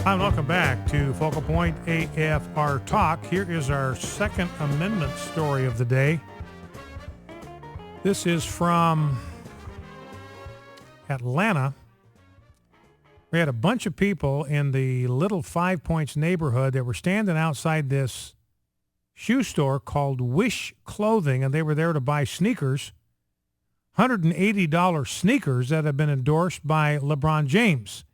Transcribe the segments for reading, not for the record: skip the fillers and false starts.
Hi, and welcome back to Focal Point AFR Talk. Here is our Second Amendment story of the day. This is from Atlanta. We had a bunch of people in the Little Five Points neighborhood that were standing outside this shoe store called Wish Clothing, and they were there to buy sneakers, $180 sneakers that have been endorsed by LeBron James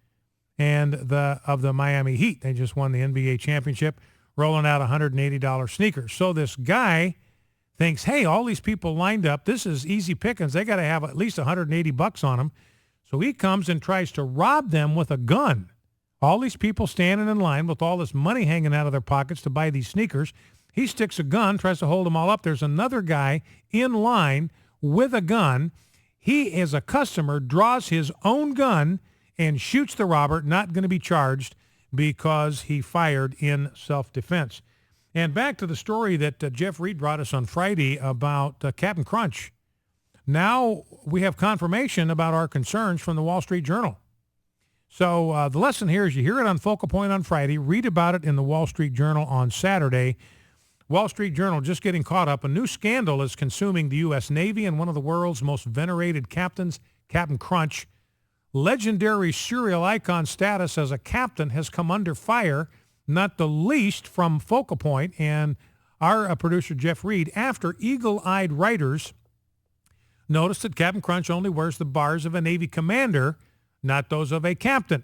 and of the Miami Heat. They just won the NBA championship, rolling out $180 sneakers. So this guy thinks, hey, all these people lined up, this is easy pickings. They got to have at least $180 on them. So he comes and tries to rob them with a gun. All these people standing in line with all this money hanging out of their pockets to buy these sneakers. He sticks a gun, tries to hold them all up. There's another guy in line with a gun. He, as a customer, draws his own gun and shoots the robber, not going to be charged because he fired in self-defense. And back to the story that Jeff Reed brought us on Friday about Captain Crunch. Now we have confirmation about our concerns from the Wall Street Journal. So the lesson here is you hear it on Focal Point on Friday, read about it in the Wall Street Journal on Saturday. Wall Street Journal just getting caught up. A new scandal is consuming the U.S. Navy, and one of the world's most venerated captains, Captain Crunch, legendary serial icon status as a captain, has come under fire, not the least from Focal Point and our producer Jeff Reed, after eagle-eyed writers noticed that Captain Crunch only wears the bars of a Navy commander, not those of a captain.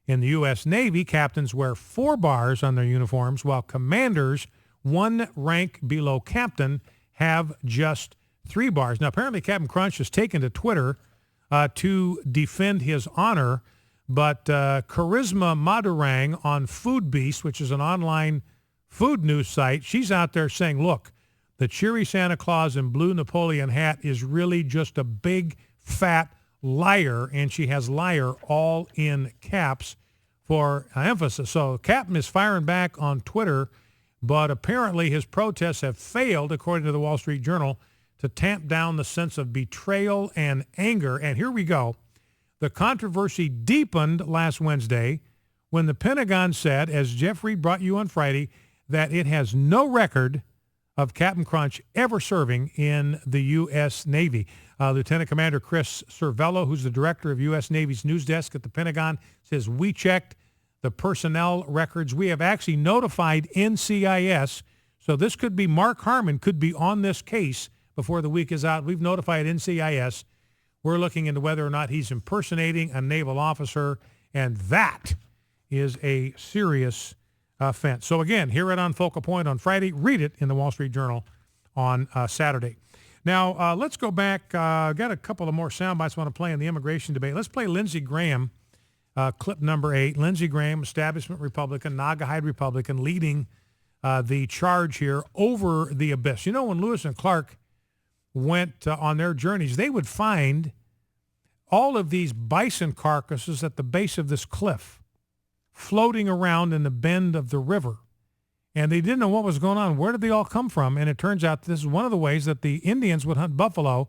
In the U.S. Navy, captains wear 4 bars on their uniforms, while commanders, one rank below captain, have just 3 bars. Now, apparently Captain Crunch has taken to Twitter to defend his honor, but Charisma Madurang on Food Beast, which is an online food news site, she's out there saying, look, the cheery Santa Claus in blue Napoleon hat is really just a big, fat liar, and she has liar all in caps for emphasis. So Captain is firing back on Twitter, but apparently his protests have failed, according to the Wall Street Journal, to tamp down the sense of betrayal and anger. And here we go. The controversy deepened last Wednesday when the Pentagon said, as Jeff Reed brought you on Friday, that it has no record of Captain Crunch ever serving in the U.S. Navy. Lieutenant Commander Chris Cervello, who's the director of U.S. Navy's news desk at the Pentagon, says, we checked the personnel records. We have actually notified NCIS. So this could be Mark Harmon could be on this case before the week is out. We've notified NCIS. We're looking into whether or not he's impersonating a naval officer, and that is a serious offense. So again, hear it on Focal Point on Friday. Read it in the Wall Street Journal on Saturday. Now, let's go back. Got a couple of more sound bites I want to play in the immigration debate. Let's play Lindsey Graham, clip number 8. Lindsey Graham, establishment Republican, Naugahyde Republican, leading the charge here over the abyss. You know, when Lewis and Clark went on their journeys, they would find all of these bison carcasses at the base of this cliff, floating around in the bend of the river. And they didn't know what was going on. Where did they all come from? And it turns out this is one of the ways that the Indians would hunt buffalo,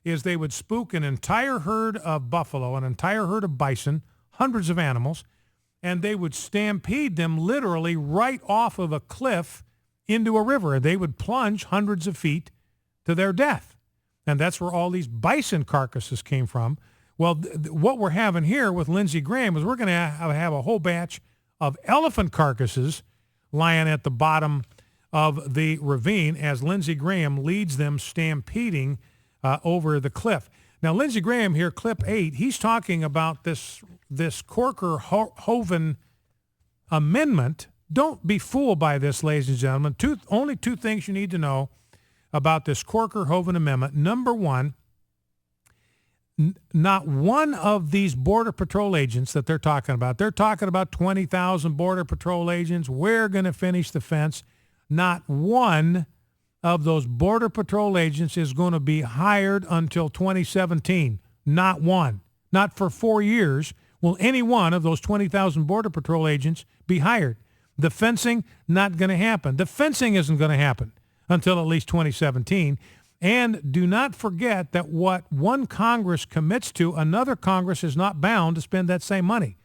is they would spook an entire herd of buffalo, an entire herd of bison, hundreds of animals, and they would stampede them literally right off of a cliff into a river. They would plunge hundreds of feet to their death. And that's where all these bison carcasses came from. Well, what we're having here with Lindsey Graham is we're going to have a whole batch of elephant carcasses lying at the bottom of the ravine as Lindsey Graham leads them stampeding over the cliff. Now, Lindsey Graham here, clip 8, he's talking about this Corker-Hoven amendment. Don't be fooled by this, ladies and gentlemen. Only two things you need to know about this Corker-Hoven amendment. Number one, not one of these Border Patrol agents that they're talking about 20,000 Border Patrol agents, we're going to finish the fence. Not one of those Border Patrol agents is going to be hired until 2017. Not one. Not for 4 years will any one of those 20,000 Border Patrol agents be hired. The fencing, not going to happen. The fencing isn't going to happen until at least 2017. And do not forget that what one Congress commits to, another Congress is not bound to spend that same money.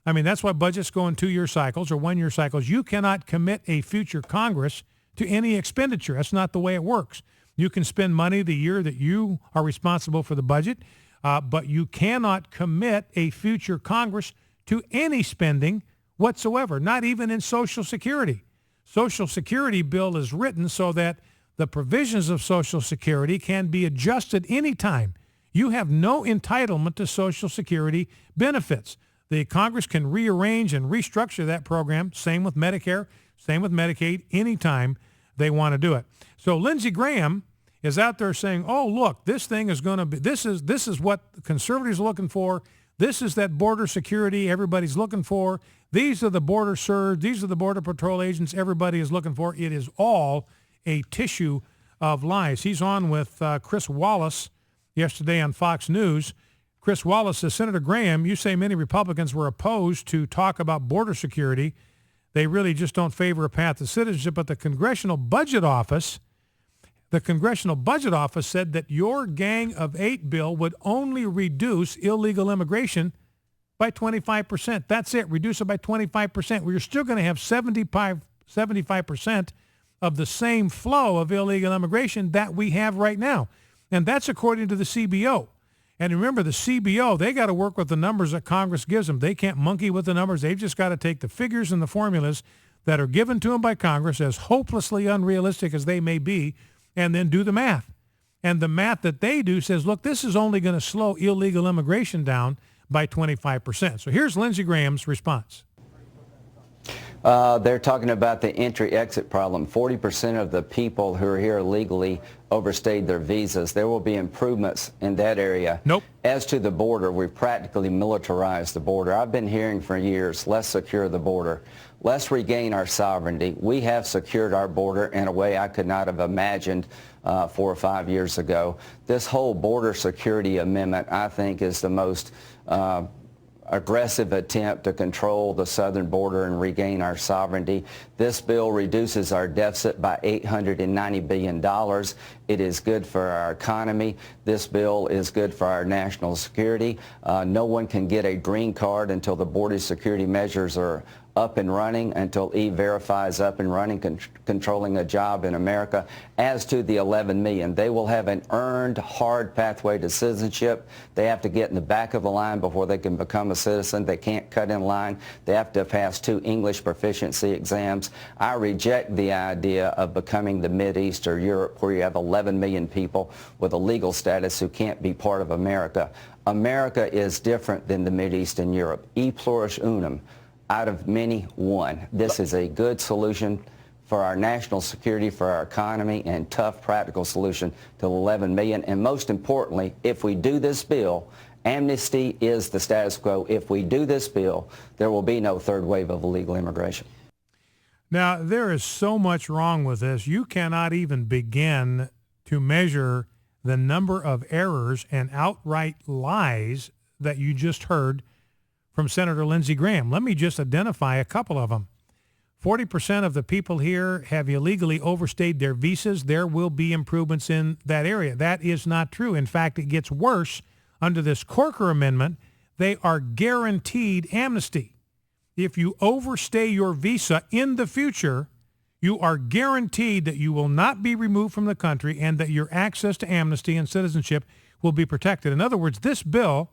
I mean, that's why budgets go in 2-year cycles or 1-year cycles. You cannot commit a future Congress to any expenditure. That's not the way it works. You can spend money the year that you are responsible for the budget, but you cannot commit a future Congress to any spending whatsoever, not even in Social Security. Social Security bill is written so that the provisions of Social Security can be adjusted anytime. You have no entitlement to Social Security benefits. The Congress can rearrange and restructure that program. Same with Medicare, same with Medicaid, anytime they want to do it. So Lindsey Graham is out there saying, oh, look, this thing is going to be, this is what conservatives are looking for. This is that border security everybody's looking for. These are the border SIRS. These are the Border Patrol agents everybody is looking for. It is all a tissue of lies. He's on with Chris Wallace yesterday on Fox News. Chris Wallace says, Senator Graham, you say many Republicans were opposed to talk about border security. They really just don't favor a path to citizenship. But the Congressional Budget Office said that your Gang of 8 bill would only reduce illegal immigration by 25%. That's it. Reduce it by 25%. Well, you're still going to have 75% of the same flow of illegal immigration that we have right now. And that's according to the CBO. And remember, the CBO, they got to work with the numbers that Congress gives them. They can't monkey with the numbers. They've just got to take the figures and the formulas that are given to them by Congress, as hopelessly unrealistic as they may be, and then do the math. And the math that they do says, look, this is only going to slow illegal immigration down by 25%. So here's Lindsey Graham's response. They're talking about the entry-exit problem. 40% of the people who are here illegally overstayed their visas. There will be improvements in that area. Nope. As to the border, we've practically militarized the border. I've been hearing for years, let's secure the border. Let's regain our sovereignty. We have secured our border in a way I could not have imagined 4 or 5 years ago. This whole border security amendment, I think, is the most aggressive attempt to control the southern border and regain our sovereignty. This bill reduces our deficit by $890 billion. It is good for our economy. This bill is good for our national security. No one can get a green card until the border security measures are up and running, until E-Verify is up and running, controlling a job in America. As to the 11 million, they will have an earned, hard pathway to citizenship. They have to get in the back of the line before they can become a citizen. They can't cut in line. They have to pass 2 English proficiency exams. I reject the idea of becoming the Mideast or Europe, where you have 11 million people with a legal status who can't be part of America. America is different than the Mideast and Europe. E pluribus unum. Out of many, one. This is a good solution for our national security, for our economy, and tough, practical solution to 11 million. And most importantly, if we do this bill, amnesty is the status quo. If we do this bill, there will be no third wave of illegal immigration. Now, there is so much wrong with this. You cannot even begin to measure the number of errors and outright lies that you just heard from Senator Lindsey Graham. Let me just identify a couple of them. 40% of the people here have illegally overstayed their visas. There will be improvements in that area. That is not true. In fact, it gets worse. Under this Corker Amendment, they are guaranteed amnesty. If you overstay your visa in the future, you are guaranteed that you will not be removed from the country and that your access to amnesty and citizenship will be protected. In other words, this bill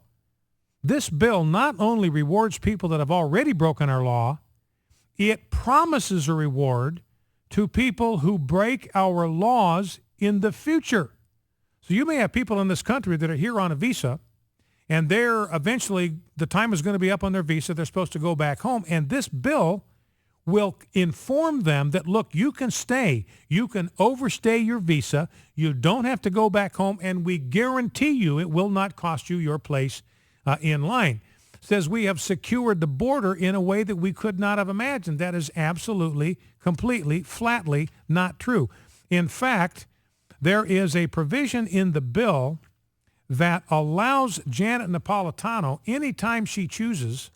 not only rewards people that have already broken our law, it promises a reward to people who break our laws in the future. So you may have people in this country that are here on a visa, and they're eventually, the time is going to be up on their visa. They're supposed to go back home. And this bill will inform them that, look, you can stay. You can overstay your visa. You don't have to go back home. And we guarantee you it will not cost you your place in line. Says we have secured the border in a way that we could not have imagined. That is absolutely, completely, flatly not true. In fact, there is a provision in the bill that allows Janet Napolitano, anytime she chooses,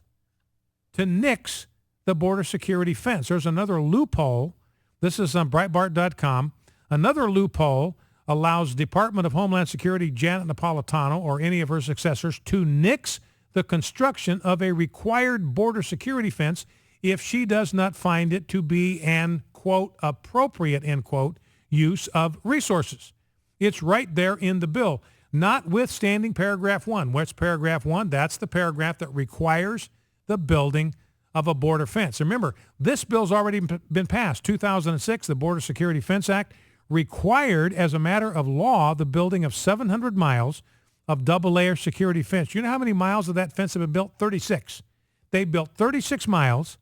to nix the border security fence. There's another loophole. This is on Breitbart.com. Another loophole allows Department of Homeland Security Janet Napolitano or any of her successors to nix the the construction of a required border security fence if she does not find it to be an, quote, appropriate, end quote, use of resources. It's right there in the bill, notwithstanding paragraph 1. What's paragraph 1? That's the paragraph that requires the building of a border fence. Remember, this bill's already been passed. 2006, the Border Security Fence Act required, as a matter of law, the building of 700 miles of double-layer security fence. You know how many miles of that fence have been built? 36. They built 36 miles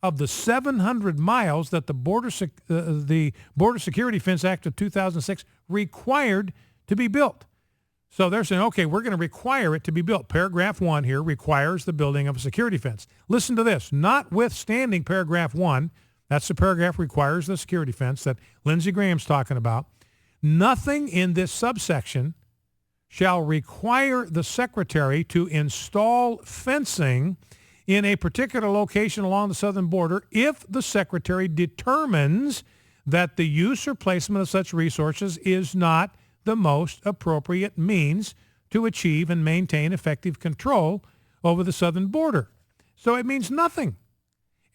of the 700 miles that the Border Security Fence Act of 2006 required to be built. So they're saying, okay, we're going to require it to be built. Paragraph 1 here requires the building of a security fence. Listen to this. Notwithstanding paragraph 1, that's the paragraph requires the security fence that Lindsey Graham's talking about, nothing in this subsection shall require the secretary to install fencing in a particular location along the southern border if the secretary determines that the use or placement of such resources is not the most appropriate means to achieve and maintain effective control over the southern border. So it means nothing.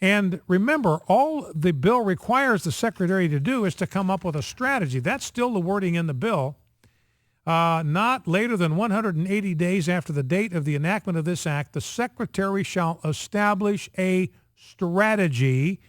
And remember, all the bill requires the secretary to do is to come up with a strategy. That's still the wording in the bill. Not later than 180 days after the date of the enactment of this act, the secretary shall establish a strategy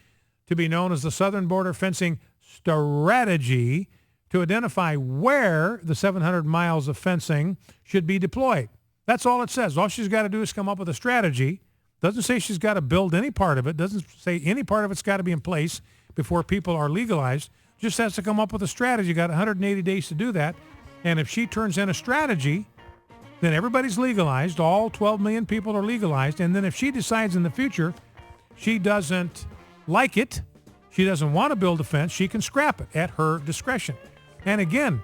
to be known as the Southern Border Fencing Strategy to identify where the 700 miles of fencing should be deployed. That's all it says. All she's got to do is come up with a strategy. Doesn't say she's got to build any part of it. Doesn't say any part of it's got to be in place before people are legalized. Just has to come up with a strategy. Got 180 days to do that. And if she turns in a strategy, then everybody's legalized. All 12 million people are legalized. And then if she decides in the future she doesn't like it, she doesn't want to build a fence, she can scrap it at her discretion. And again,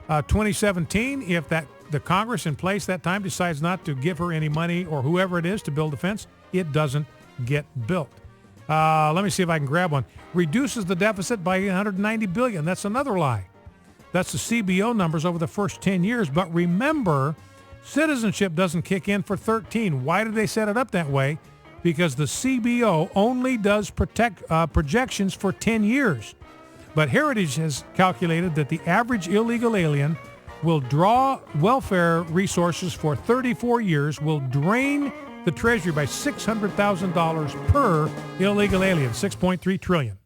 2017, if the Congress in place that time decides not to give her any money or whoever it is to build a fence, it doesn't get built. Let me see if I can grab one. Reduces the deficit by $190 billion. That's another lie. That's the CBO numbers over the first 10 years. But remember, citizenship doesn't kick in for 13. Why did they set it up that way? Because the CBO only does projections for 10 years. But Heritage has calculated that the average illegal alien will draw welfare resources for 34 years, will drain the Treasury by $600,000 per illegal alien, $6.3 trillion.